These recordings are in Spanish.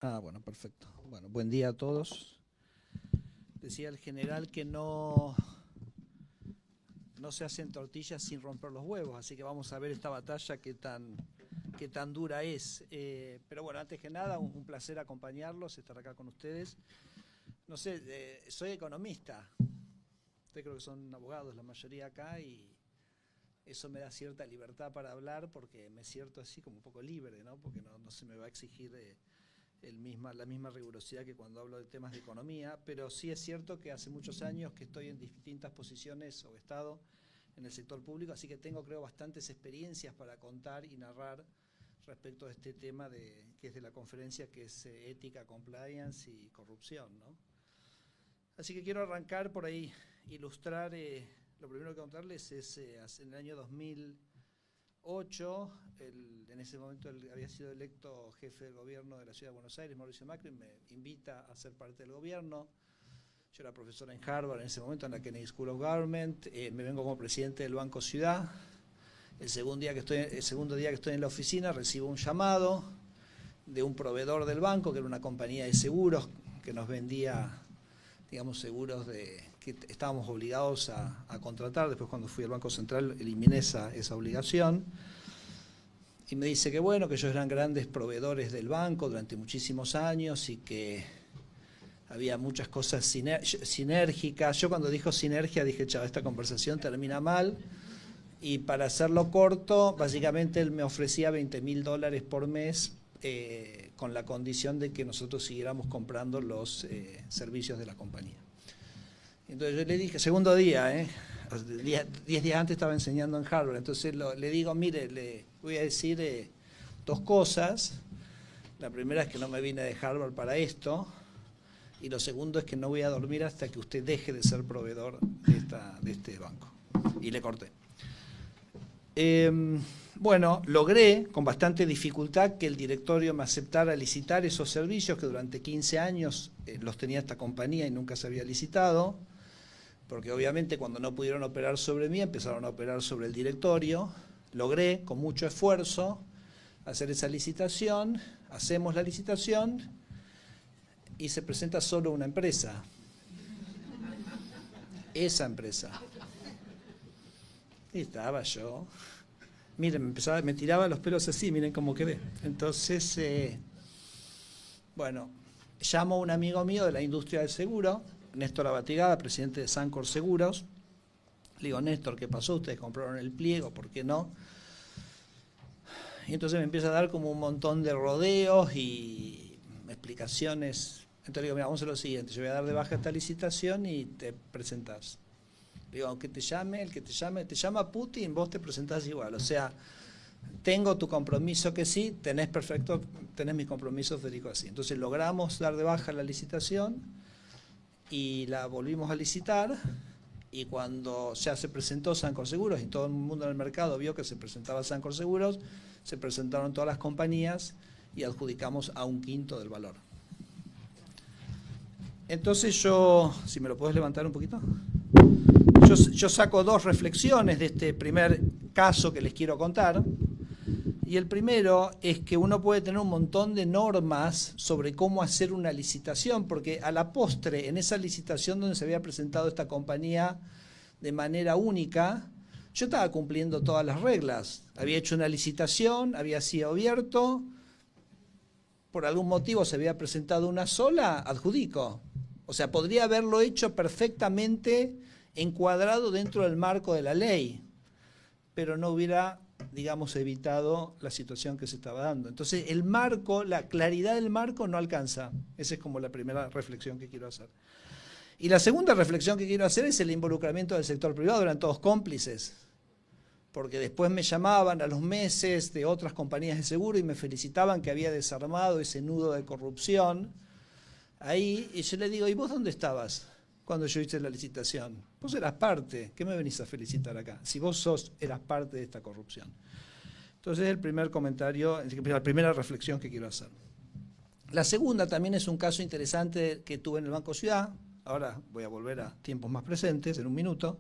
Bueno, perfecto. Bueno, buen día a todos. Decía el general que no se hacen tortillas sin romper los huevos, así que vamos a ver esta batalla qué tan dura es. Pero bueno, antes que nada, un placer acompañarlos, estar acá con ustedes. No sé, soy economista. Ustedes creo que son abogados la mayoría acá y eso me da cierta libertad para hablar porque me siento así como un poco libre, ¿no? Porque no se me va a exigir la misma rigurosidad que cuando hablo de temas de economía, pero sí es cierto que hace muchos años que estoy en distintas posiciones o he estado en el sector público, así que tengo, creo, bastantes experiencias para contar y narrar respecto a este tema que es de la conferencia, que es ética, compliance y corrupción, ¿no? Así que quiero arrancar por ahí, ilustrar, lo primero que contarles es en el año 2008, en ese momento había sido electo jefe del gobierno de la Ciudad de Buenos Aires, Mauricio Macri, me invita a ser parte del gobierno. Yo era profesor en Harvard en ese momento, en la Kennedy School of Government, me vengo como presidente del Banco Ciudad. El segundo día que estoy en la oficina recibo un llamado de un proveedor del banco, que era una compañía de seguros, que nos vendía, digamos, seguros que estábamos obligados a contratar. Después, cuando fui al Banco Central, eliminé esa obligación. Y me dice que bueno, que ellos eran grandes proveedores del banco durante muchísimos años y que había muchas cosas sinérgicas. Yo cuando dijo sinergia dije, chao, esta conversación termina mal. Y para hacerlo corto, básicamente él me ofrecía $20.000 por mes con la condición de que nosotros siguiéramos comprando los servicios de la compañía. Entonces yo le dije, segundo día, 10 días antes estaba enseñando en Harvard, entonces le digo, mire, le voy a decir dos cosas. La primera es que no me vine de Harvard para esto, y lo segundo es que no voy a dormir hasta que usted deje de ser proveedor de este banco. Y le corté. Bueno, logré con bastante dificultad que el directorio me aceptara licitar esos servicios que durante 15 años los tenía esta compañía y nunca se había licitado, porque obviamente cuando no pudieron operar sobre mí empezaron a operar sobre el directorio. Logré con mucho esfuerzo hacer esa licitación, hacemos la licitación y se presenta solo una empresa, esa empresa. Y estaba yo, miren, me tiraba los pelos así, miren cómo quedé. Entonces, bueno, llamo a un amigo mío de la industria del seguro, Néstor Abatigada, presidente de Sancor Seguros. Le digo, Néstor, ¿qué pasó? Ustedes compraron el pliego, ¿por qué no? Y entonces me empieza a dar como un montón de rodeos y explicaciones. Entonces le digo, mira, vamos a hacer lo siguiente, yo voy a dar de baja esta licitación y te presentás. Digo, aunque te llame, te llama Putin, vos te presentás igual. O sea, tengo tu compromiso que sí, tenés mi compromiso, Federico, así. Entonces logramos dar de baja la licitación y la volvimos a licitar. Y cuando ya se presentó Sancor Seguros y todo el mundo en el mercado vio que se presentaba Sancor Seguros, se presentaron todas las compañías y adjudicamos a 1/5 del valor. Entonces yo, si me lo podés levantar un poquito. Yo saco dos reflexiones de este primer caso que les quiero contar. Y el primero es que uno puede tener un montón de normas sobre cómo hacer una licitación, porque a la postre, en esa licitación donde se había presentado esta compañía de manera única, yo estaba cumpliendo todas las reglas. Había hecho una licitación, había sido abierto, por algún motivo se había presentado una sola, adjudico. O sea, podría haberlo hecho perfectamente encuadrado dentro del marco de la ley, pero no hubiera, digamos, evitado la situación que se estaba dando. Entonces, el marco, la claridad del marco no alcanza. Esa es como la primera reflexión que quiero hacer. Y la segunda reflexión que quiero hacer es el involucramiento del sector privado. Eran todos cómplices, porque después me llamaban a los meses de otras compañías de seguro y me felicitaban que había desarmado ese nudo de corrupción ahí, y yo le digo, ¿y vos dónde estabas cuando yo hice la licitación? Vos eras parte, ¿qué me venís a felicitar acá? Si vos eras parte de esta corrupción. Entonces el primer comentario, la primera reflexión que quiero hacer. La segunda también es un caso interesante que tuve en el Banco Ciudad. Ahora voy a volver a tiempos más presentes en un minuto.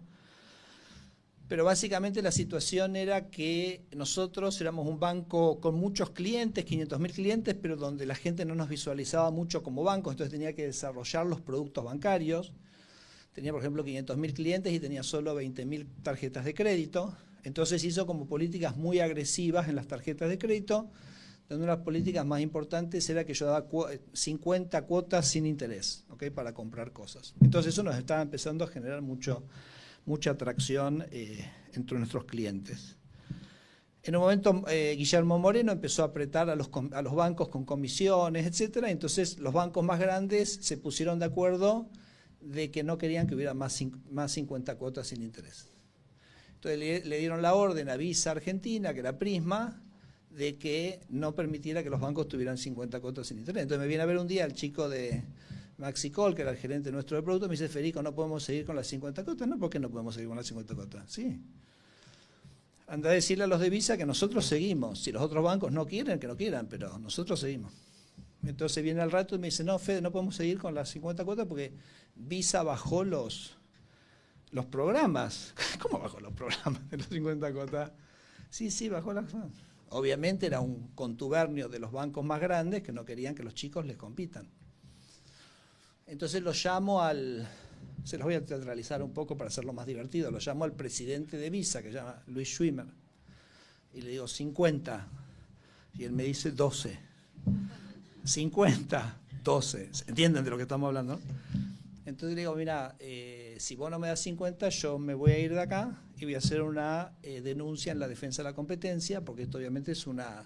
Pero básicamente la situación era que nosotros éramos un banco con muchos clientes, 500.000 clientes, pero donde la gente no nos visualizaba mucho como banco, entonces tenía que desarrollar los productos bancarios. Tenía, por ejemplo, 500.000 clientes y tenía solo 20.000 tarjetas de crédito. Entonces hizo como políticas muy agresivas en las tarjetas de crédito, donde una de las políticas más importantes era que yo daba 50 cuotas sin interés, ¿okay? Para comprar cosas. Entonces eso nos estaba empezando a generar mucha atracción entre nuestros clientes. En un momento Guillermo Moreno empezó a apretar a los bancos con comisiones, etcétera. Entonces los bancos más grandes se pusieron de acuerdo de que no querían que hubiera más 50 cuotas sin interés. Entonces le dieron la orden a Visa Argentina, que era Prisma, de que no permitiera que los bancos tuvieran 50 cuotas sin interés. Entonces me viene a ver un día el chico de Maxicol, que era el gerente nuestro de producto, me dice: Federico, ¿no podemos seguir con las 50 cuotas? No, ¿por qué no podemos seguir con las 50 cuotas? Sí. Anda a decirle a los de Visa que nosotros seguimos. Si los otros bancos no quieren, que no quieran, pero nosotros seguimos. Entonces viene al rato y me dice: no, Fede, no podemos seguir con las 50 cuotas porque Visa bajó los programas. ¿Cómo bajó los programas de las 50 cuotas? Sí, bajó las... Obviamente era un contubernio de los bancos más grandes que no querían que los chicos les compitan. Entonces lo llamo se los voy a teatralizar un poco para hacerlo más divertido, lo llamo al presidente de Visa, que se llama Luis Schwimmer, y le digo 50, y él me dice 12. 50, 12. ¿Entienden de lo que estamos hablando? Entonces le digo: mira, si vos no me das 50, yo me voy a ir de acá y voy a hacer una denuncia en la defensa de la competencia, porque esto obviamente es una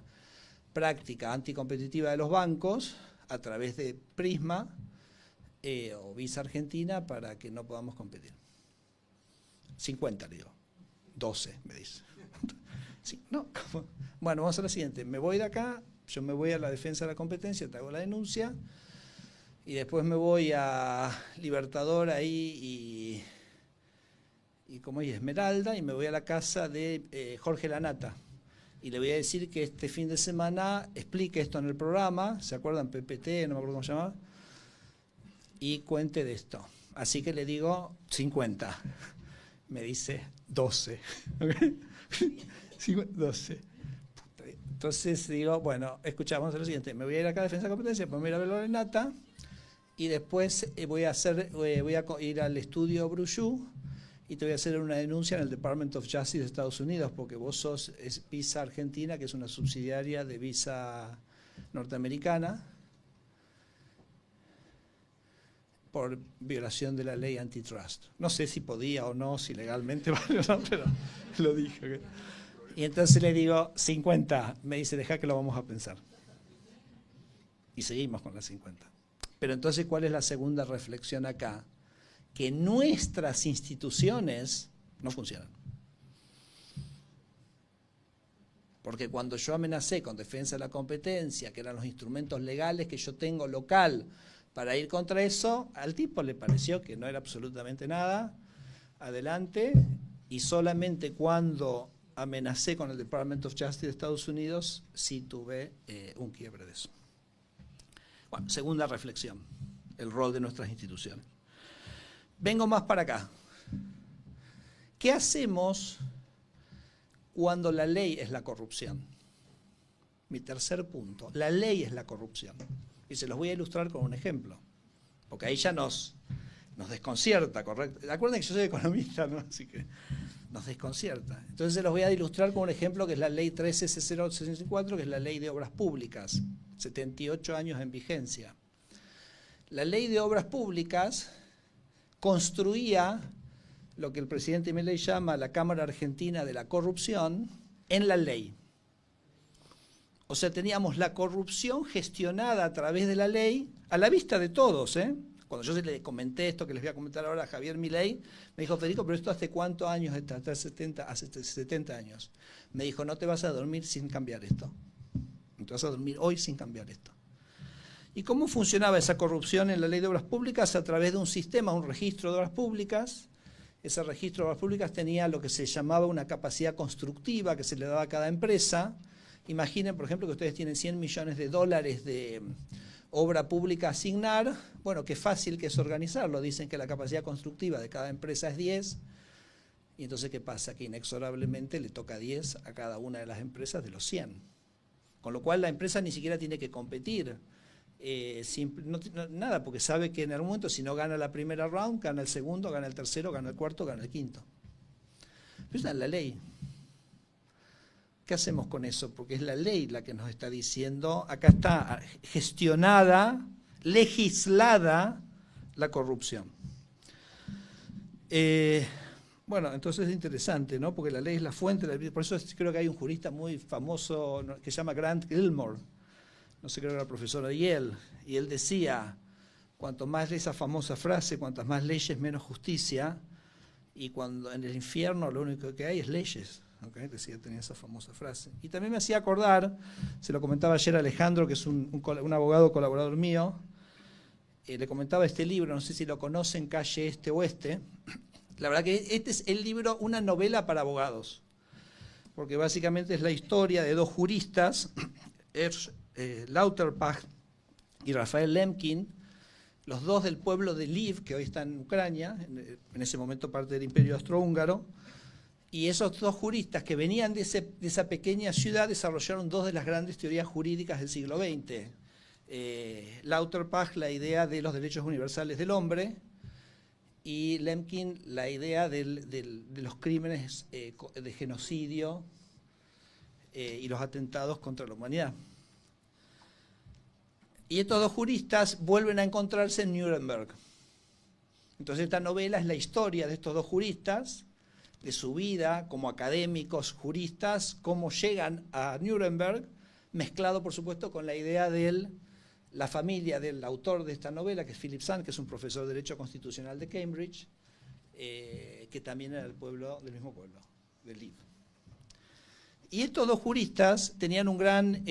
práctica anticompetitiva de los bancos a través de Prisma o Visa Argentina para que no podamos competir. 50, le digo. 12, me dice. Sí, no, ¿cómo? Bueno, vamos a lo siguiente. Me voy de acá, yo me voy a la defensa de la competencia, te hago la denuncia, y después me voy a Libertador ahí y como es Esmeralda, y me voy a la casa de Jorge Lanata. Y le voy a decir que este fin de semana explique esto en el programa, ¿se acuerdan? PPT, no me acuerdo cómo se llama, y cuente de esto. Así que le digo 50. Me dice 12. ¿Okay? 12. Entonces digo, bueno, escuchamos lo siguiente: me voy a ir acá a Defensa de Competencia, me voy a ir a ver a Renata, y después voy a ir al estudio Bruchou y te voy a hacer una denuncia en el Department of Justice de Estados Unidos, porque vos sos Visa Argentina, que es una subsidiaria de Visa norteamericana, por violación de la ley antitrust. No sé si podía o no, si legalmente vale o no, pero lo dije. Y entonces le digo 50, me dice: deja que lo vamos a pensar. Y seguimos con las 50. Pero entonces, ¿cuál es la segunda reflexión acá? Que nuestras instituciones no funcionan. Porque cuando yo amenacé con defensa de la competencia, que eran los instrumentos legales que yo tengo local para ir contra eso, al tipo le pareció que no era absolutamente nada, adelante, y solamente cuando amenacé con el Department of Justice de Estados Unidos sí tuve un quiebre de eso. Bueno, segunda reflexión, el rol de nuestras instituciones. Vengo más para acá. ¿Qué hacemos cuando la ley es la corrupción? Mi tercer punto, la ley es la corrupción. Y se los voy a ilustrar con un ejemplo, porque ahí ya nos desconcierta, ¿correcto? Acuérdense que yo soy economista, ¿no? Así que nos desconcierta. Entonces se los voy a ilustrar con un ejemplo que es la ley 13C064, que es la ley de obras públicas, 78 años en vigencia. La ley de obras públicas construía lo que el presidente Milei llama la Cámara Argentina de la Corrupción en la ley. O sea, teníamos la corrupción gestionada a través de la ley, a la vista de todos, ¿eh? Cuando yo le comenté esto que les voy a comentar ahora a Javier Milei, me dijo: Federico, ¿pero esto hace cuántos años está? Hace 70 años. Me dijo: no te vas a dormir sin cambiar esto. No te vas a dormir hoy sin cambiar esto. ¿Y cómo funcionaba esa corrupción en la ley de obras públicas? A través de un sistema, un registro de obras públicas. Ese registro de obras públicas tenía lo que se llamaba una capacidad constructiva que se le daba a cada empresa. Imaginen, por ejemplo, que ustedes tienen $100 millones de obra pública a asignar. Bueno, qué fácil que es organizarlo. Dicen que la capacidad constructiva de cada empresa es 10. Y entonces, ¿qué pasa? Que inexorablemente le toca 10 a cada una de las empresas de los 100. Con lo cual la empresa ni siquiera tiene que competir. Nada, porque sabe que en algún momento si no gana la primera round, gana el segundo, gana el tercero, gana el cuarto, gana el quinto. Pero esa es la ley. ¿Qué hacemos con eso? Porque es la ley la que nos está diciendo, acá está gestionada, legislada la corrupción. Bueno, entonces es interesante, ¿no? Porque la ley es la fuente, por eso creo que hay un jurista muy famoso que se llama Grant Gilmore, no sé, creo que era profesor de Yale, y él decía, cuanto más esa famosa frase, cuantas más leyes, menos justicia, y cuando en el infierno lo único que hay es leyes. Okay, decía, tenía esa famosa frase. Y también me hacía acordar, se lo comentaba ayer a Alejandro, que es un abogado colaborador mío, le comentaba este libro, no sé si lo conocen, Calle Este Oeste. La verdad que este es el libro, una novela para abogados, porque básicamente es la historia de dos juristas, Lauterbach y Rafael Lemkin, los dos del pueblo de Lviv, que hoy está en Ucrania, en ese momento parte del Imperio Austrohúngaro. Y esos dos juristas que venían de esa pequeña ciudad desarrollaron dos de las grandes teorías jurídicas del siglo XX. Lauterbach, la idea de los derechos universales del hombre, y Lemkin, la idea de los crímenes de genocidio y los atentados contra la humanidad. Y estos dos juristas vuelven a encontrarse en Nuremberg. Entonces esta novela es la historia de estos dos juristas, de su vida como académicos, juristas, cómo llegan a Nuremberg, mezclado por supuesto con la idea de la familia del autor de esta novela, que es Philip Sand, que es un profesor de Derecho Constitucional de Cambridge, que también era del mismo pueblo, de Lviv. Y estos dos juristas tenían un gran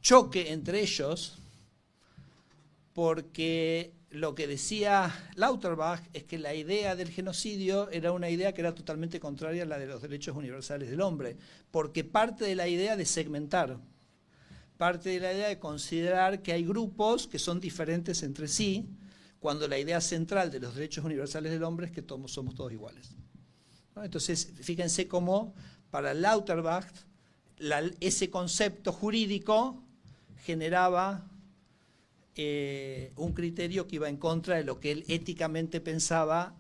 choque entre ellos, porque lo que decía Lauterbach es que la idea del genocidio era una idea que era totalmente contraria a la de los derechos universales del hombre, porque parte de la idea de segmentar, parte de la idea de considerar que hay grupos que son diferentes entre sí, cuando la idea central de los derechos universales del hombre es que todos somos todos iguales. ¿No? Entonces, fíjense cómo para Lauterbach ese concepto jurídico generaba un criterio que iba en contra de lo que él éticamente pensaba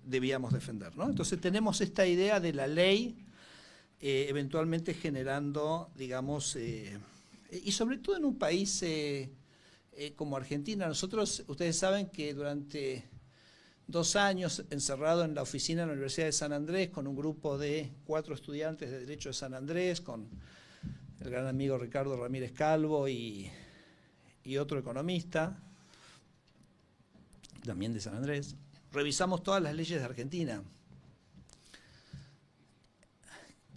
debíamos defender, ¿no? Entonces tenemos esta idea de la ley eventualmente generando, digamos, y sobre todo en un país como Argentina. Nosotros, ustedes saben que durante 2 años encerrado en la oficina de la Universidad de San Andrés con un grupo de 4 estudiantes de Derecho de San Andrés, con el gran amigo Ricardo Ramírez Calvo y otro economista, también de San Andrés, revisamos todas las leyes de Argentina.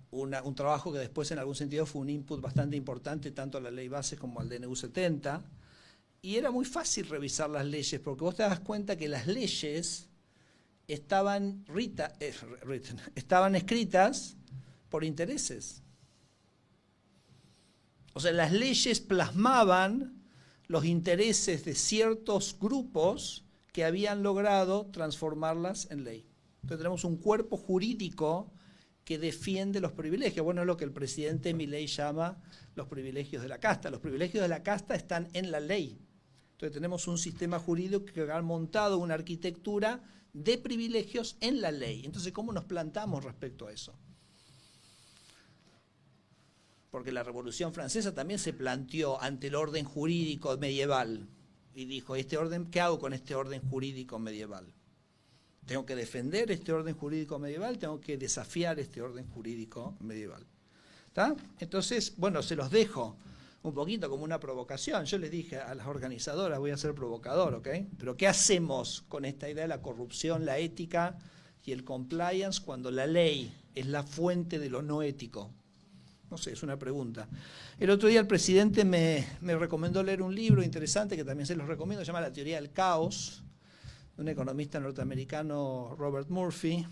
Un trabajo que después en algún sentido fue un input bastante importante tanto a la ley base como al DNU 70, y era muy fácil revisar las leyes, porque vos te das cuenta que las leyes estaban escritas por intereses. O sea, las leyes plasmaban los intereses de ciertos grupos que habían logrado transformarlas en ley. Entonces tenemos un cuerpo jurídico que defiende los privilegios. Bueno, es lo que el presidente Milei llama los privilegios de la casta. Los privilegios de la casta están en la ley. Entonces tenemos un sistema jurídico que ha montado una arquitectura de privilegios en la ley. Entonces, ¿cómo nos plantamos respecto a eso? Porque la Revolución Francesa también se planteó ante el orden jurídico medieval y dijo, ¿qué hago con este orden jurídico medieval? Tengo que defender este orden jurídico medieval, tengo que desafiar este orden jurídico medieval. ¿Está? Entonces, bueno, se los dejo un poquito como una provocación. Yo les dije a las organizadoras, voy a ser provocador, ¿ok? Pero ¿qué hacemos con esta idea de la corrupción, la ética y el compliance cuando la ley es la fuente de lo no ético? No sé, es una pregunta. El otro día el presidente me recomendó leer un libro interesante que también se los recomiendo, se llama La teoría del caos, de un economista norteamericano, Robert Murphy,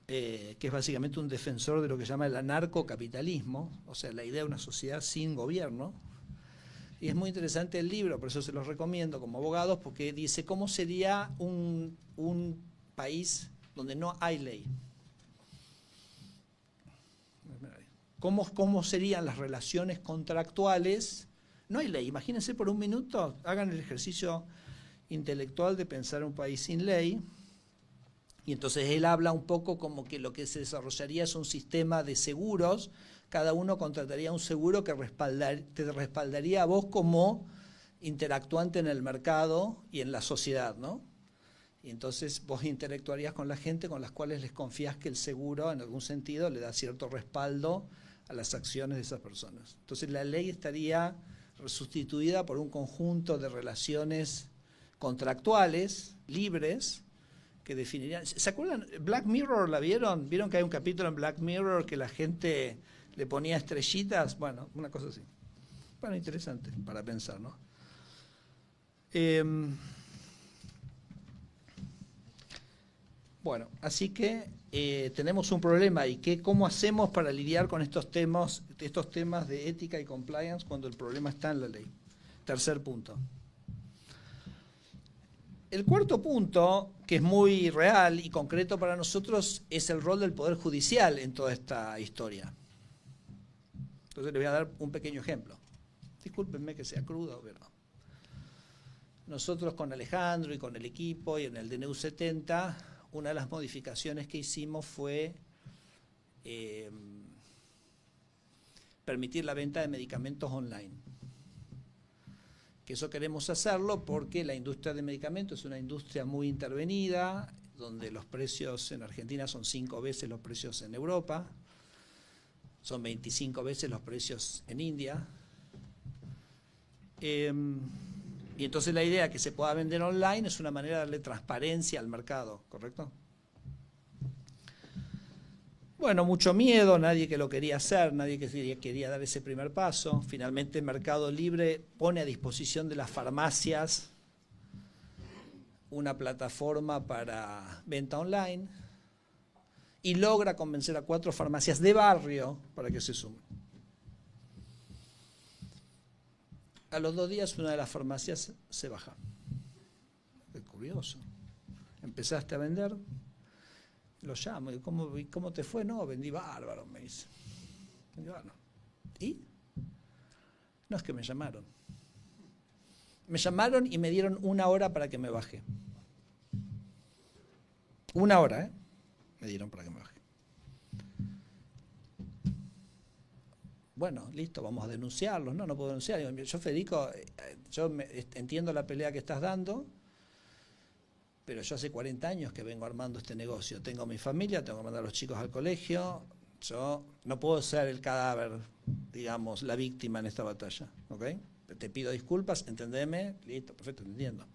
que es básicamente un defensor de lo que se llama el anarcocapitalismo, o sea, la idea de una sociedad sin gobierno. Y es muy interesante el libro, por eso se los recomiendo como abogados, porque dice cómo sería un país donde no hay ley. ¿Cómo serían las relaciones contractuales? No hay ley. Imagínense por un minuto, hagan el ejercicio intelectual de pensar un país sin ley. Y entonces él habla un poco como que lo que se desarrollaría es un sistema de seguros. Cada uno contrataría un seguro que te respaldaría a vos como interactuante en el mercado y en la sociedad, ¿no? Y entonces vos interactuarías con la gente con las cuales les confías que el seguro, en algún sentido, le da cierto respaldo a las acciones de esas personas. Entonces la ley estaría sustituida por un conjunto de relaciones contractuales, libres, que definirían... ¿Se acuerdan? ¿Black Mirror la vieron? ¿Vieron que hay un capítulo en Black Mirror que la gente le ponía estrellitas? Bueno, una cosa así. Bueno, interesante para pensar, ¿no? Bueno, así que tenemos un problema y ¿cómo hacemos para lidiar con estos temas de ética y compliance cuando el problema está en la ley? Tercer punto. El cuarto punto, que es muy real y concreto para nosotros, es el rol del Poder Judicial en toda esta historia. Entonces les voy a dar un pequeño ejemplo. Discúlpenme que sea crudo, pero nosotros con Alejandro y con el equipo y en el DNU 70, una de las modificaciones que hicimos fue permitir la venta de medicamentos online. Que eso queremos hacerlo porque la industria de medicamentos es una industria muy intervenida, donde los precios en Argentina son 5 veces los precios en Europa, son 25 veces los precios en India. Y entonces la idea que se pueda vender online es una manera de darle transparencia al mercado, ¿correcto? Bueno, mucho miedo, nadie que lo quería hacer, nadie que quería dar ese primer paso. Finalmente Mercado Libre pone a disposición de las farmacias una plataforma para venta online y logra convencer a 4 farmacias de barrio para que se sumen. A los 2 días una de las farmacias se baja. Qué curioso. Empezaste a vender, lo llamo, y ¿cómo te fue? No, vendí bárbaro, me dice. Vendí bárbaro. ¿Y? No, es que me llamaron. Me llamaron y me dieron 1 hora para que me baje. 1 hora, me dieron para que me baje. Bueno, listo, vamos a denunciarlos. No puedo denunciar. Yo, Federico, entiendo la pelea que estás dando, pero yo hace 40 años que vengo armando este negocio. Tengo mi familia, tengo que mandar a los chicos al colegio. Yo no puedo ser el cadáver, digamos, la víctima en esta batalla. ¿Ok? Te pido disculpas, entendeme, listo, perfecto, entiendo.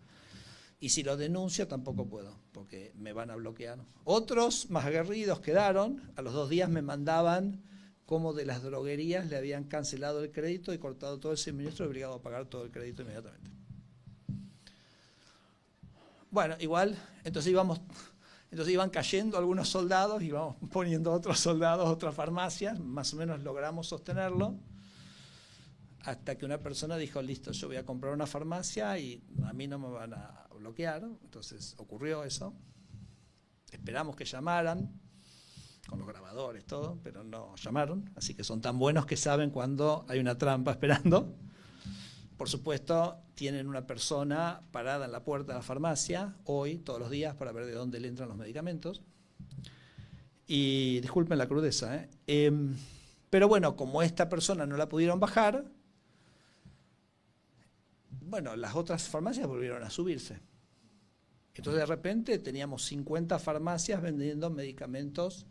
Y si lo denuncio tampoco puedo, porque me van a bloquear. Otros más aguerridos quedaron, a los 2 días me mandaban cómo de las droguerías le habían cancelado el crédito y cortado todo el suministro y obligado a pagar todo el crédito inmediatamente. Bueno, igual, entonces iban cayendo algunos soldados, íbamos poniendo otros soldados, otras farmacias, más o menos logramos sostenerlo, hasta que una persona dijo, listo, yo voy a comprar una farmacia y a mí no me van a bloquear. Entonces ocurrió eso, esperamos que llamaran, con los grabadores, todo, pero no llamaron, así que son tan buenos que saben cuando hay una trampa esperando. Por supuesto, tienen una persona parada en la puerta de la farmacia, hoy, todos los días, para ver de dónde le entran los medicamentos. Y disculpen la crudeza, pero bueno, como esta persona no la pudieron bajar, bueno, las otras farmacias volvieron a subirse. Entonces de repente teníamos 50 farmacias vendiendo medicamentos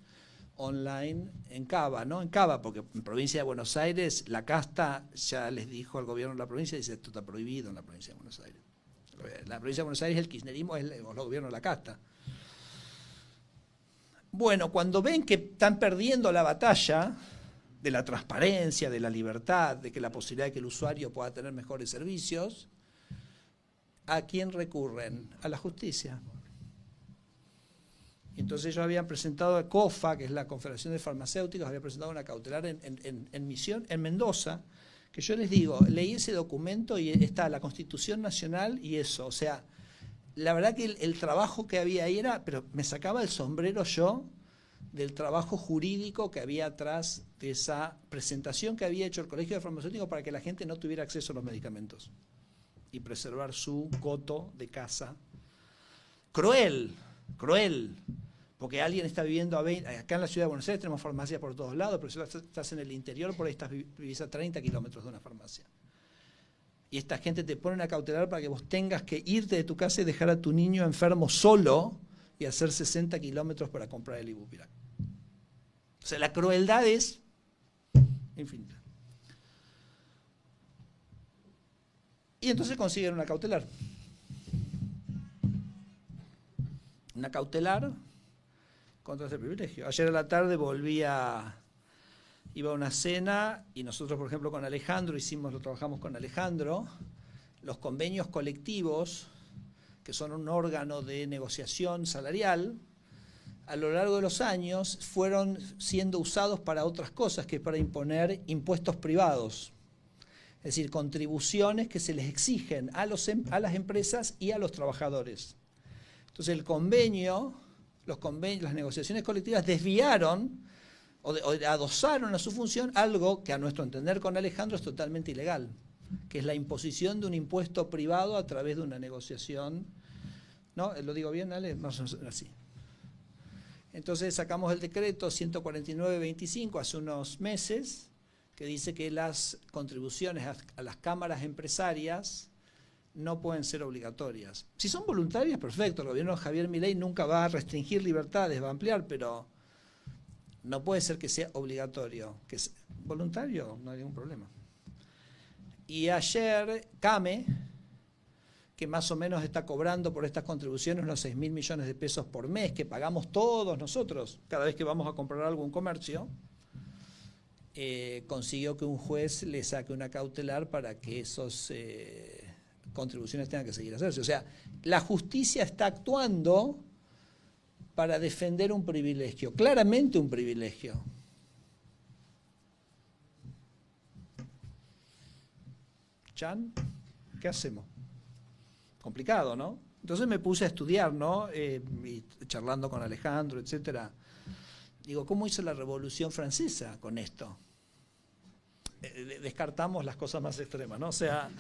online en Cava, ¿no? En Cava, porque en provincia de Buenos Aires la casta ya les dijo al gobierno de la provincia, dice esto está prohibido en la provincia de Buenos Aires. La provincia de Buenos Aires, el kirchnerismo es el gobierno de la casta. Bueno, cuando ven que están perdiendo la batalla de la transparencia, de la libertad, de que la posibilidad de que el usuario pueda tener mejores servicios, ¿a quién recurren? A la justicia. Entonces ellos habían presentado a COFA, que es la Confederación de Farmacéuticos, había presentado una cautelar en Mendoza, que yo les digo, leí ese documento y está la Constitución Nacional y eso, o sea, la verdad que el trabajo que había ahí era, pero me sacaba el sombrero yo del trabajo jurídico que había atrás de esa presentación que había hecho el Colegio de Farmacéuticos para que la gente no tuviera acceso a los medicamentos y preservar su coto de casa. Cruel, cruel, porque alguien está viviendo acá en la ciudad de Buenos Aires tenemos farmacias por todos lados, pero si estás en el interior, por ahí vivís a 30 kilómetros de una farmacia. Y esta gente te pone una cautelar para que vos tengas que irte de tu casa y dejar a tu niño enfermo solo y hacer 60 kilómetros para comprar el Ibupirac. O sea, la crueldad es infinita. Y entonces consiguen una cautelar. Una cautelar contra ese privilegio. Ayer a la tarde iba a una cena y nosotros, por ejemplo, con Alejandro lo trabajamos con Alejandro, los convenios colectivos, que son un órgano de negociación salarial, a lo largo de los años fueron siendo usados para otras cosas, que es para imponer impuestos privados. Es decir, contribuciones que se les exigen a las empresas y a los trabajadores. Entonces el convenio, las negociaciones colectivas desviaron o adosaron a su función algo que a nuestro entender con Alejandro es totalmente ilegal, que es la imposición de un impuesto privado a través de una negociación. ¿No? ¿Lo digo bien, Ale? Más o menos así. Entonces sacamos el decreto 149-25 hace unos meses, que dice que las contribuciones a las cámaras empresarias no pueden ser obligatorias. Si son voluntarias, perfecto, el gobierno de Javier Milei nunca va a restringir libertades, va a ampliar, pero no puede ser que sea obligatorio. Que es voluntario, no hay ningún problema. Y ayer, CAME, que más o menos está cobrando por estas contribuciones unos 6.000 millones de pesos por mes, que pagamos todos nosotros cada vez que vamos a comprar algo en comercio, consiguió que un juez le saque una cautelar para que esas contribuciones tengan que seguir hacerse. O sea, la justicia está actuando para defender un privilegio, claramente un privilegio. Chan, ¿qué hacemos? Complicado, ¿no? Entonces me puse a estudiar, ¿no? Y charlando con Alejandro, etcétera. Digo, ¿cómo hizo la Revolución Francesa con esto? Descartamos las cosas más extremas, ¿no? O sea,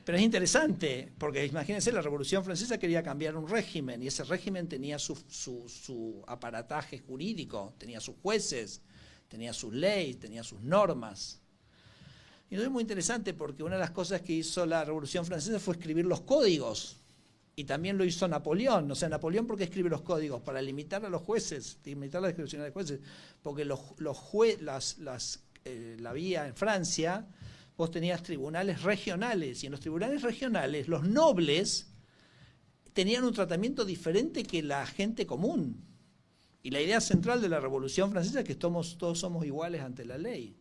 pero es interesante, porque imagínense, la Revolución Francesa quería cambiar un régimen, y ese régimen tenía su aparataje jurídico, tenía sus jueces, tenía sus leyes, tenía sus normas. Y es muy interesante porque una de las cosas que hizo la Revolución Francesa fue escribir los códigos. Y también lo hizo Napoleón. O sea, Napoleón, ¿por qué escribe los códigos? Para limitar a los jueces, limitar la discreción de los jueces. Porque la vía en Francia, vos tenías tribunales regionales. Y en los tribunales regionales, los nobles tenían un tratamiento diferente que la gente común. Y la idea central de la Revolución Francesa es que todos somos iguales ante la ley.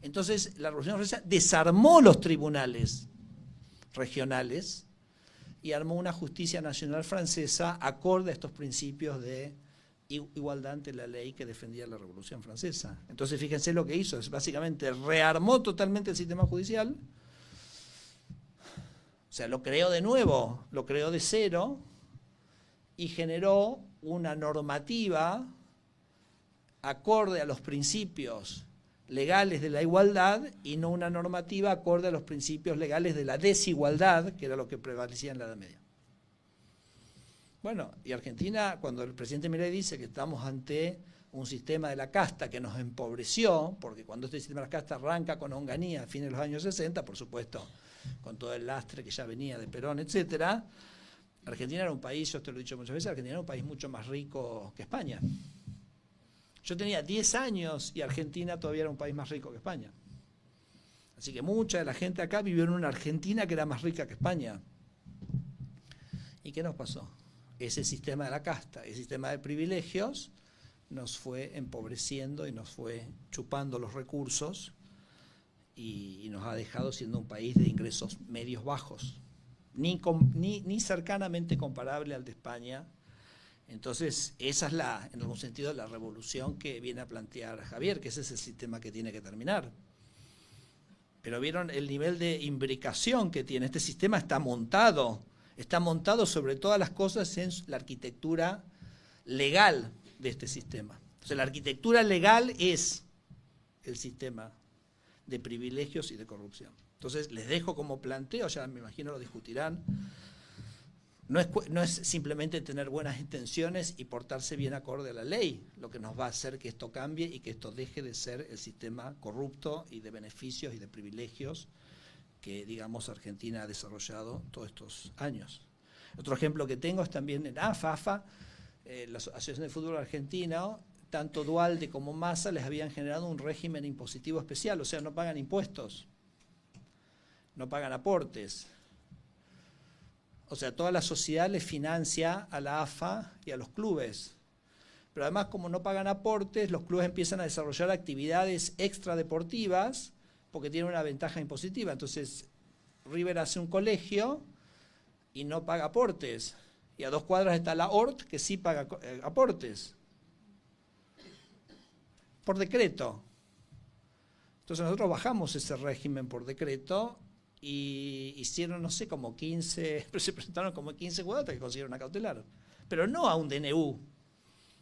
Entonces, la Revolución Francesa desarmó los tribunales regionales y armó una justicia nacional francesa acorde a estos principios de igualdad ante la ley que defendía la Revolución Francesa. Entonces, fíjense lo que hizo, es básicamente rearmó totalmente el sistema judicial, o sea, lo creó de nuevo, lo creó de cero y generó una normativa acorde a los principios legales de la igualdad y no una normativa acorde a los principios legales de la desigualdad, que era lo que prevalecía en la Edad Media. Bueno, y Argentina, cuando el presidente Milei dice que estamos ante un sistema de la casta que nos empobreció, porque cuando este sistema de la casta arranca con Onganía a fines de los años 60, por supuesto, con todo el lastre que ya venía de Perón, etcétera, Argentina era un país, yo te lo he dicho muchas veces, Argentina era un país mucho más rico que España. Yo tenía 10 años y Argentina todavía era un país más rico que España. Así que mucha de la gente acá vivió en una Argentina que era más rica que España. ¿Y qué nos pasó? Ese sistema de la casta, ese sistema de privilegios, nos fue empobreciendo y nos fue chupando los recursos y nos ha dejado siendo un país de ingresos medios bajos, ni cercanamente comparable al de España. Entonces, esa es en algún sentido, la revolución que viene a plantear Javier, que ese es el sistema que tiene que terminar. Pero vieron el nivel de imbricación que tiene. Este sistema está montado sobre todas las cosas en la arquitectura legal de este sistema. Entonces la arquitectura legal es el sistema de privilegios y de corrupción. Entonces les dejo como planteo, ya me imagino lo discutirán. No es simplemente tener buenas intenciones y portarse bien acorde a la ley lo que nos va a hacer que esto cambie y que esto deje de ser el sistema corrupto y de beneficios y de privilegios que, digamos, Argentina ha desarrollado todos estos años. Otro ejemplo que tengo es también en AFA, la Asociación de Fútbol Argentino, tanto Dualde como Massa les habían generado un régimen impositivo especial, o sea, no pagan impuestos, no pagan aportes. O sea, toda la sociedad le financia a la AFA y a los clubes. Pero además, como no pagan aportes, los clubes empiezan a desarrollar actividades extradeportivas porque tienen una ventaja impositiva. Entonces, River hace un colegio y no paga aportes. Y a 2 cuadras está la ORT, que sí paga aportes. Por decreto. Entonces nosotros bajamos ese régimen por decreto y hicieron, no sé, como 15, se presentaron como 15 jugadores hasta que consiguieron una cautelar. Pero no a un DNU.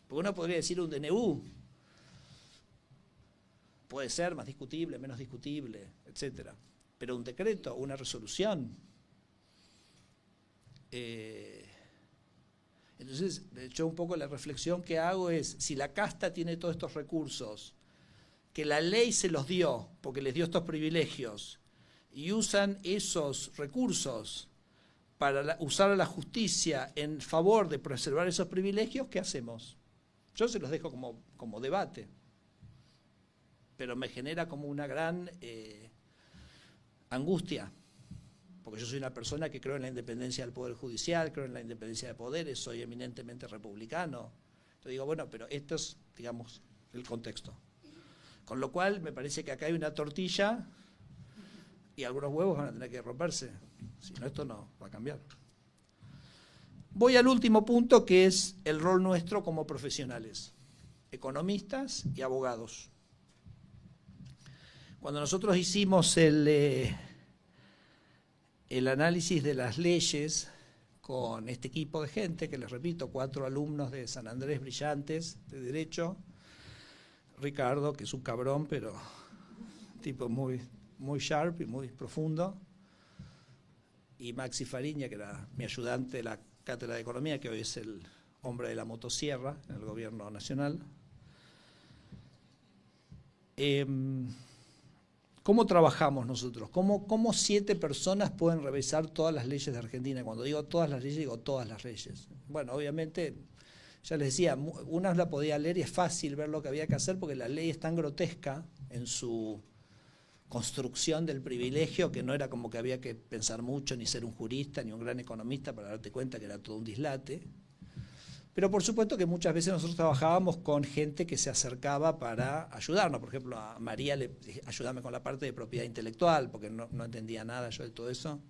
Porque uno podría decir un DNU. Puede ser más discutible, menos discutible, etc. Pero un decreto, una resolución. Entonces, yo un poco la reflexión que hago es, si la casta tiene todos estos recursos, que la ley se los dio, porque les dio estos privilegios, y usan esos recursos para usar a la justicia en favor de preservar esos privilegios, ¿qué hacemos? Yo se los dejo como debate, pero me genera como una gran angustia, porque yo soy una persona que creo en la independencia del Poder Judicial, creo en la independencia de poderes, soy eminentemente republicano. Entonces digo, bueno, pero esto es, digamos, el contexto. Con lo cual, me parece que acá hay una tortilla y algunos huevos van a tener que romperse. Si no, esto no va a cambiar. Voy al último punto, que es el rol nuestro como profesionales, economistas y abogados. Cuando nosotros hicimos el análisis de las leyes con este equipo de gente, que les repito, 4 alumnos de San Andrés brillantes de Derecho, Ricardo, que es un cabrón, pero tipo muy sharp y muy profundo, y Maxi Fariña, que era mi ayudante de la Cátedra de Economía, que hoy es el hombre de la motosierra en el gobierno nacional. ¿Cómo trabajamos nosotros? ¿Cómo 7 personas pueden revisar todas las leyes de Argentina? Cuando digo todas las leyes, digo todas las leyes. Bueno, obviamente, ya les decía, una la podía leer y es fácil ver lo que había que hacer porque la ley es tan grotesca en su construcción del privilegio que no era como que había que pensar mucho, ni ser un jurista, ni un gran economista para darte cuenta que era todo un dislate. Pero por supuesto que muchas veces nosotros trabajábamos con gente que se acercaba para ayudarnos. Por ejemplo, a María le dije, ayúdame con la parte de propiedad intelectual, porque no entendía nada yo de todo eso.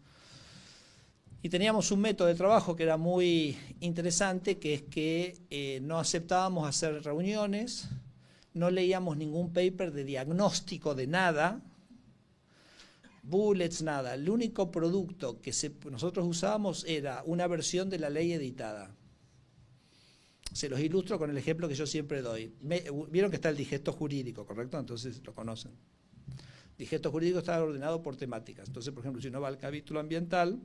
Y teníamos un método de trabajo que era muy interesante, que es que no aceptábamos hacer reuniones, no leíamos ningún paper de diagnóstico de nada, bullets, nada. El único producto que nosotros usábamos era una versión de la ley editada. Se los ilustro con el ejemplo que yo siempre doy. Vieron que está el digesto jurídico, ¿correcto? Entonces lo conocen. Digesto jurídico está ordenado por temáticas. Entonces, por ejemplo, si uno va al capítulo ambiental,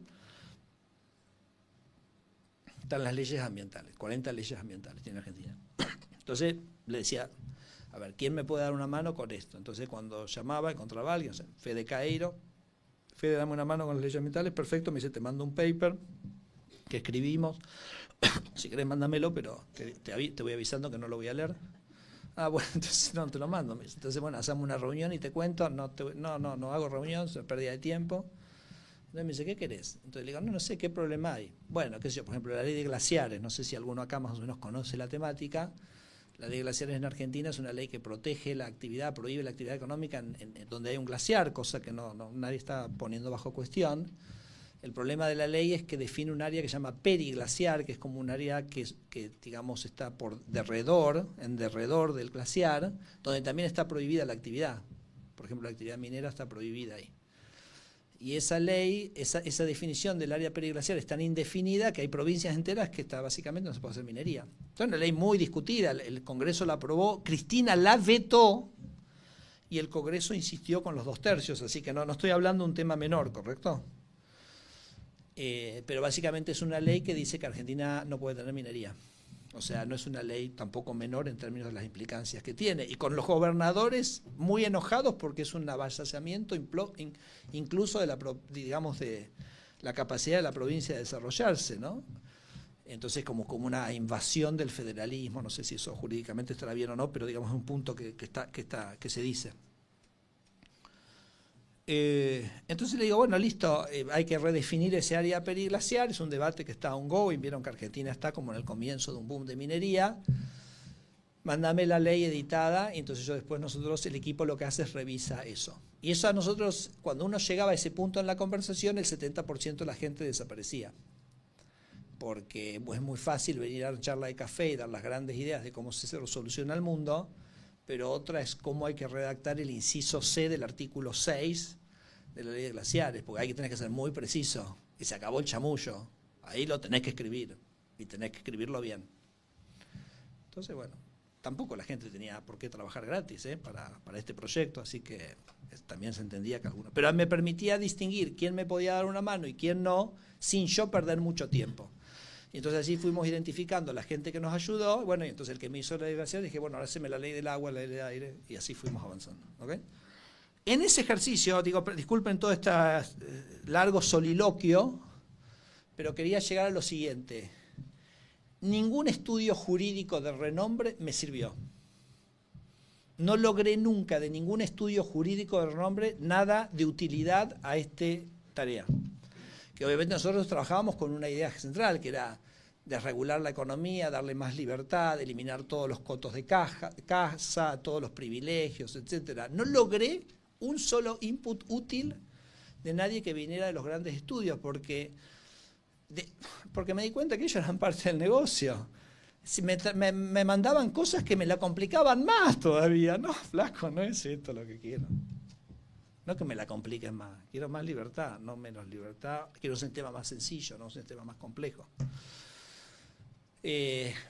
están las leyes ambientales, 40 leyes ambientales tiene Argentina. Entonces le decía, a ver, ¿quién me puede dar una mano con esto? Entonces cuando llamaba, encontraba a alguien, o sea, Fede Caeiro, Fede, dame una mano con las leyes ambientales, perfecto, me dice, te mando un paper que escribimos, si querés mándamelo, pero te voy avisando que no lo voy a leer. Ah, bueno, entonces no te lo mando. Entonces, bueno, hacemos una reunión y te cuento, no hago reunión, es pérdida de tiempo. Entonces me dice, ¿qué querés? Entonces le digo, no sé qué problema hay. Bueno, qué sé yo, por ejemplo, la ley de glaciares, no sé si alguno acá más o menos conoce la temática. La ley de glaciares en Argentina es una ley que protege la actividad, prohíbe la actividad económica en donde hay un glaciar, cosa que nadie está poniendo bajo cuestión. El problema de la ley es que define un área que se llama periglaciar, que es como un área que digamos, está en derredor del glaciar, donde también está prohibida la actividad. Por ejemplo, la actividad minera está prohibida ahí. Y esa ley, esa definición del área periglaciar es tan indefinida que hay provincias enteras que básicamente no se puede hacer minería. Es una ley muy discutida, el Congreso la aprobó, Cristina la vetó y el Congreso insistió con los 2/3, así que no estoy hablando de un tema menor, ¿correcto? Pero básicamente es una ley que dice que Argentina no puede tener minería. O sea, no es una ley tampoco menor en términos de las implicancias que tiene. Y con los gobernadores muy enojados porque es un avasallamiento incluso de la capacidad de la provincia de desarrollarse, ¿no? Entonces como una invasión del federalismo, no sé si eso jurídicamente estará bien o no, pero digamos es un punto que se dice. Entonces le digo, bueno, listo, hay que redefinir ese área periglaciar, es un debate que está ongoing, vieron que Argentina está como en el comienzo de un boom de minería, mándame la ley editada, y entonces el equipo lo que hace es revisa eso. Y eso a nosotros, cuando uno llegaba a ese punto en la conversación, el 70% de la gente desaparecía. Porque es muy fácil venir a una charla de café y dar las grandes ideas de cómo se soluciona el mundo, pero otra es cómo hay que redactar el inciso C del artículo 6 de la ley de glaciares, porque ahí tenés que ser muy preciso, y se acabó el chamullo, ahí lo tenés que escribir, y tenés que escribirlo bien. Entonces, bueno, tampoco la gente tenía por qué trabajar gratis para este proyecto, así que también se entendía que algunos... Pero me permitía distinguir quién me podía dar una mano y quién no, sin yo perder mucho tiempo. Y entonces así fuimos identificando a la gente que nos ayudó, bueno, y entonces el que me hizo la divulgación dije, bueno, ahora haceme la ley del agua, la ley del aire, y así fuimos avanzando. ¿Okay? En ese ejercicio, disculpen todo este largo soliloquio, pero quería llegar a lo siguiente. Ningún estudio jurídico de renombre me sirvió. No logré nunca de ningún estudio jurídico de renombre nada de utilidad a esta tarea. Que obviamente nosotros trabajábamos con una idea central, que era desregular la economía, darle más libertad, eliminar todos los cotos de casa, todos los privilegios, etc. No logré un solo input útil de nadie que viniera de los grandes estudios, porque me di cuenta que ellos eran parte del negocio. Si me mandaban cosas que me la complicaban más todavía. No, flaco, no es esto lo que quiero. No que me la compliquen más, quiero más libertad, no menos libertad, quiero un sistema más sencillo, no un sistema más complejo.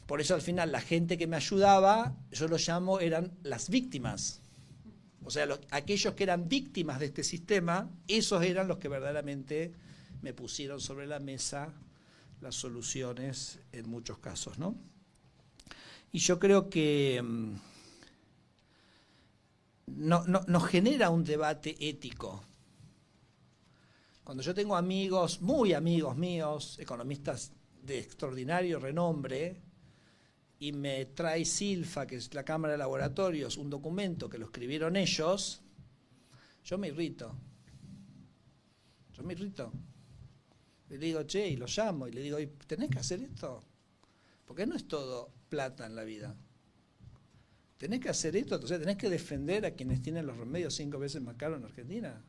Por eso al final la gente que me ayudaba, yo lo llamo, eran las víctimas. O sea, aquellos que eran víctimas de este sistema, esos eran los que verdaderamente me pusieron sobre la mesa las soluciones en muchos casos, ¿no? Y yo creo que... nos genera un debate ético. Cuando yo tengo amigos, muy amigos míos, economistas de extraordinario renombre, y me trae Silfa, que es la Cámara de Laboratorios, un documento que lo escribieron ellos, yo me irrito. Le digo, che, y lo llamo, y le digo, ¿tenés que hacer esto? Porque no es todo plata en la vida. Tenés que hacer esto, entonces tenés que defender a quienes tienen los remedios 5 veces más caros en Argentina.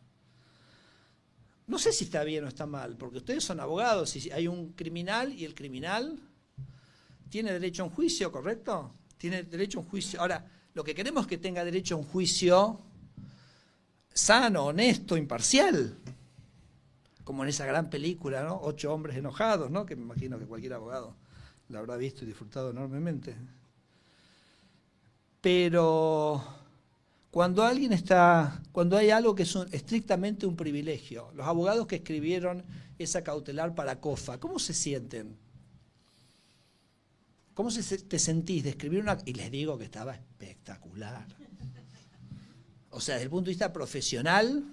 No sé si está bien o está mal, porque ustedes son abogados y hay un criminal y el criminal tiene derecho a un juicio, ¿correcto? Tiene derecho a un juicio. Ahora, lo que queremos es que tenga derecho a un juicio sano, honesto, imparcial. Como en esa gran película, ¿no? 8 hombres enojados, ¿no? Que me imagino que cualquier abogado la habrá visto y disfrutado enormemente. Pero cuando hay algo que es estrictamente un privilegio, los abogados que escribieron esa cautelar para COFA, ¿cómo se sienten? ¿Cómo te sentís de escribir una...? Y les digo que estaba espectacular. O sea, desde el punto de vista profesional,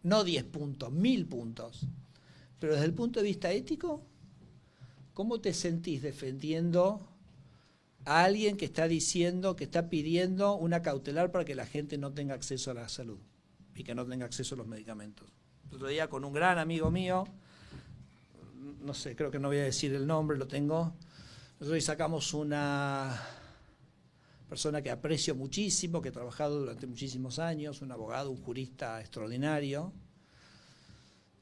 no 10 puntos, 1000 puntos. Pero desde el punto de vista ético, ¿cómo te sentís defendiendo a alguien que está diciendo, que está pidiendo una cautelar para que la gente no tenga acceso a la salud y que no tenga acceso a los medicamentos? El otro día con un gran amigo mío, no sé, creo que no voy a decir el nombre, lo tengo. Nosotros sacamos una persona que aprecio muchísimo, que ha trabajado durante muchísimos años, un abogado, un jurista extraordinario,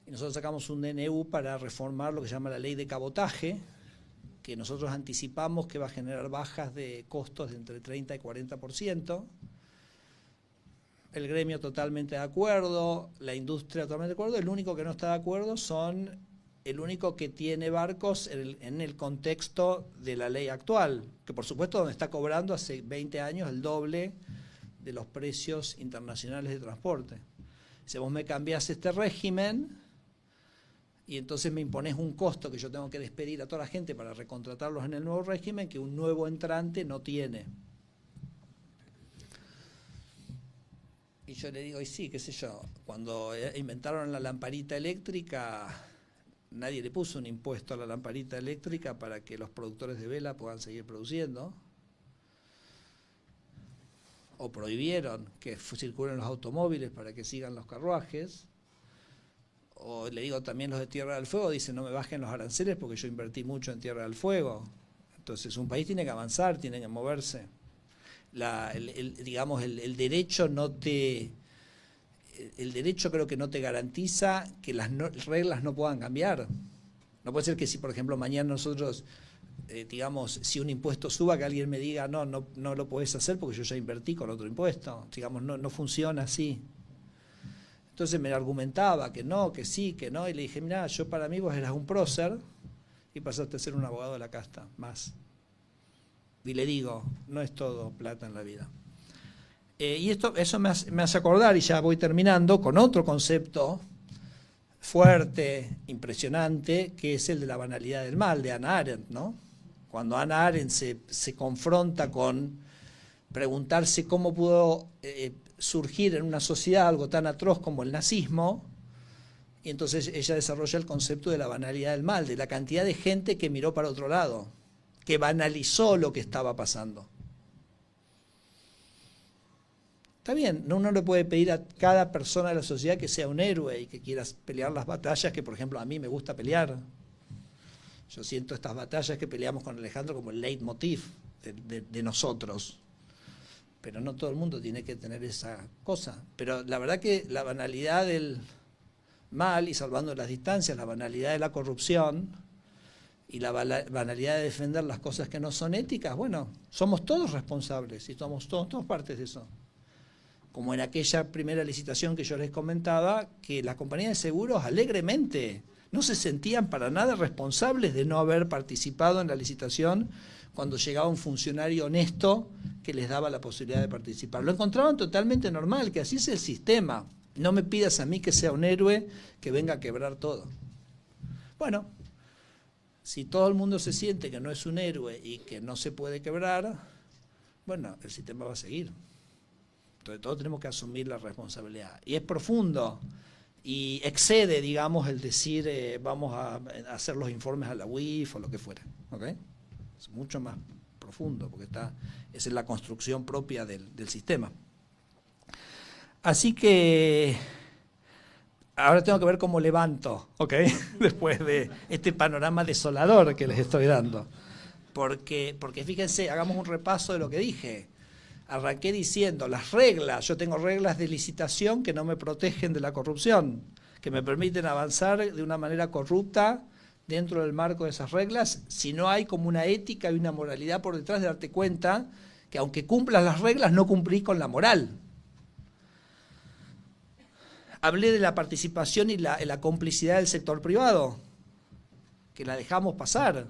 y nosotros sacamos un DNU para reformar lo que se llama la ley de cabotaje, que nosotros anticipamos que va a generar bajas de costos de entre 30 y 40%. el gremio totalmente de acuerdo, la industria totalmente de acuerdo, el único que no está de acuerdo el único que tiene barcos en el contexto de la ley actual, que por supuesto donde está cobrando hace 20 años el doble de los precios internacionales de transporte. Si vos me cambiás este régimen y entonces me imponés un costo que yo tengo que despedir a toda la gente para recontratarlos en el nuevo régimen que un nuevo entrante no tiene. Y yo le digo, y sí, qué sé yo, cuando inventaron la lamparita eléctrica, nadie le puso un impuesto a la lamparita eléctrica para que los productores de vela puedan seguir produciendo. O prohibieron que circulen los automóviles para que sigan los carruajes. O le digo también los de Tierra del Fuego, dicen no me bajen los aranceles porque yo invertí mucho en Tierra del Fuego. Entonces un país tiene que avanzar, tiene que moverse. Digamos, el derecho no te... El derecho creo que no te garantiza que las reglas no puedan cambiar. No puede ser que si, por ejemplo, mañana nosotros, digamos, si un impuesto suba, que alguien me diga, no lo podés hacer porque yo ya invertí con otro impuesto. Digamos, no funciona así. Entonces me argumentaba que no, que sí, que no, y le dije, mirá, yo para mí vos eras un prócer y pasaste a ser un abogado de la casta, más. Y le digo, no es todo plata en la vida. Y eso me hace acordar, y ya voy terminando, con otro concepto fuerte, impresionante, que es el de la banalidad del mal, de Hannah Arendt, ¿no? Cuando Hannah Arendt se confronta con preguntarse cómo pudo surgir en una sociedad algo tan atroz como el nazismo, y entonces ella desarrolla el concepto de la banalidad del mal, de la cantidad de gente que miró para otro lado, que banalizó lo que estaba pasando. Está bien, uno le puede pedir a cada persona de la sociedad que sea un héroe y que quiera pelear las batallas que, por ejemplo, a mí me gusta pelear. Yo siento estas batallas que peleamos con Alejandro como el leitmotiv de nosotros. Pero no todo el mundo tiene que tener esa cosa. Pero la verdad que la banalidad del mal, y salvando las distancias, la banalidad de la corrupción y la banalidad de defender las cosas que no son éticas, bueno, somos todos responsables y somos todos partes de eso. Como en aquella primera licitación que yo les comentaba, que las compañías de seguros alegremente no se sentían para nada responsables de no haber participado en la licitación cuando llegaba un funcionario honesto que les daba la posibilidad de participar. Lo encontraban totalmente normal, que así es el sistema. No me pidas a mí que sea un héroe que venga a quebrar todo. Bueno, si todo el mundo se siente que no es un héroe y que no se puede quebrar, bueno, el sistema va a seguir. Entonces todos tenemos que asumir la responsabilidad. Y es profundo y excede, digamos, el decir vamos a hacer los informes a la UIF o lo que fuera. ¿Okay? Es mucho más profundo porque esa es la construcción propia del sistema. Así que ahora tengo que ver cómo levanto, ¿ok? Después de este panorama desolador que les estoy dando. Porque fíjense, hagamos un repaso de lo que dije. Arranqué diciendo, las reglas, yo tengo reglas de licitación que no me protegen de la corrupción, que me permiten avanzar de una manera corrupta dentro del marco de esas reglas, si no hay como una ética y una moralidad por detrás de darte cuenta que aunque cumplas las reglas, no cumplís con la moral. Hablé de la participación y la complicidad del sector privado, que la dejamos pasar.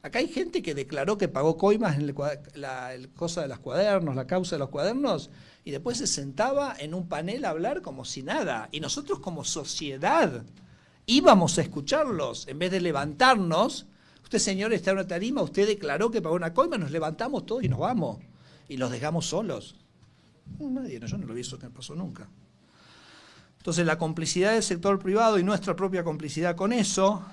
Acá hay gente que declaró que pagó coimas en el cosa de los cuadernos, la causa de los cuadernos, y después se sentaba en un panel a hablar como si nada. Y nosotros como sociedad íbamos a escucharlos, en vez de levantarnos. Usted, señor, está en una tarima, usted declaró que pagó una coima, nos levantamos todos y nos vamos. Y los dejamos solos. Nadie, yo no lo vi eso que pasó nunca. Entonces la complicidad del sector privado y nuestra propia complicidad con eso...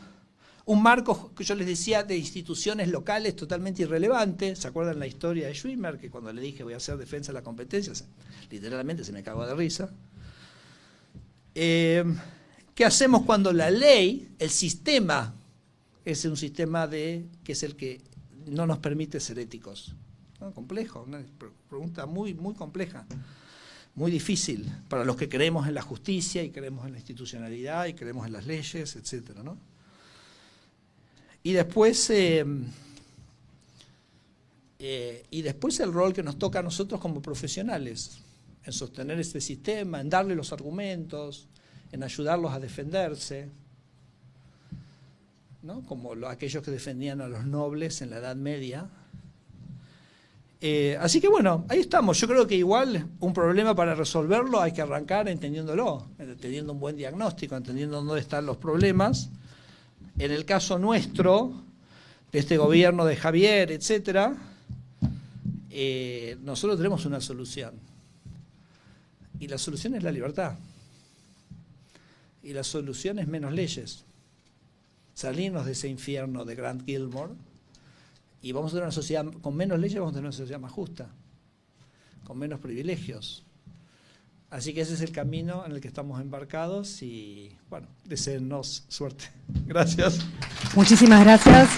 Un marco que yo les decía de instituciones locales totalmente irrelevante. ¿Se acuerdan la historia de Schwimmer? Que cuando le dije voy a hacer defensa de la competencia, literalmente se me cagó de risa. ¿Qué hacemos cuando la ley, el sistema, es un sistema que es el que no nos permite ser éticos? ¿No? Complejo, una pregunta muy, muy compleja, muy difícil para los que creemos en la justicia y creemos en la institucionalidad y creemos en las leyes, etcétera, ¿no? Y después el rol que nos toca a nosotros como profesionales. en sostener este sistema, en darle los argumentos, en ayudarlos a defenderse, ¿no? Como aquellos que defendían a los nobles en la Edad Media. Así que bueno, ahí estamos. Yo creo que igual un problema para resolverlo hay que arrancar entendiéndolo, teniendo un buen diagnóstico, entendiendo dónde están los problemas. En el caso nuestro, de este gobierno de Javier, etcétera, nosotros tenemos una solución. Y la solución es la libertad. Y la solución es menos leyes. Salirnos de ese infierno de Grant Gilmore y vamos a tener una sociedad con menos leyes, vamos a tener una sociedad más justa, con menos privilegios. Así que ese es el camino en el que estamos embarcados y, bueno, deseennos suerte. Gracias. Muchísimas gracias.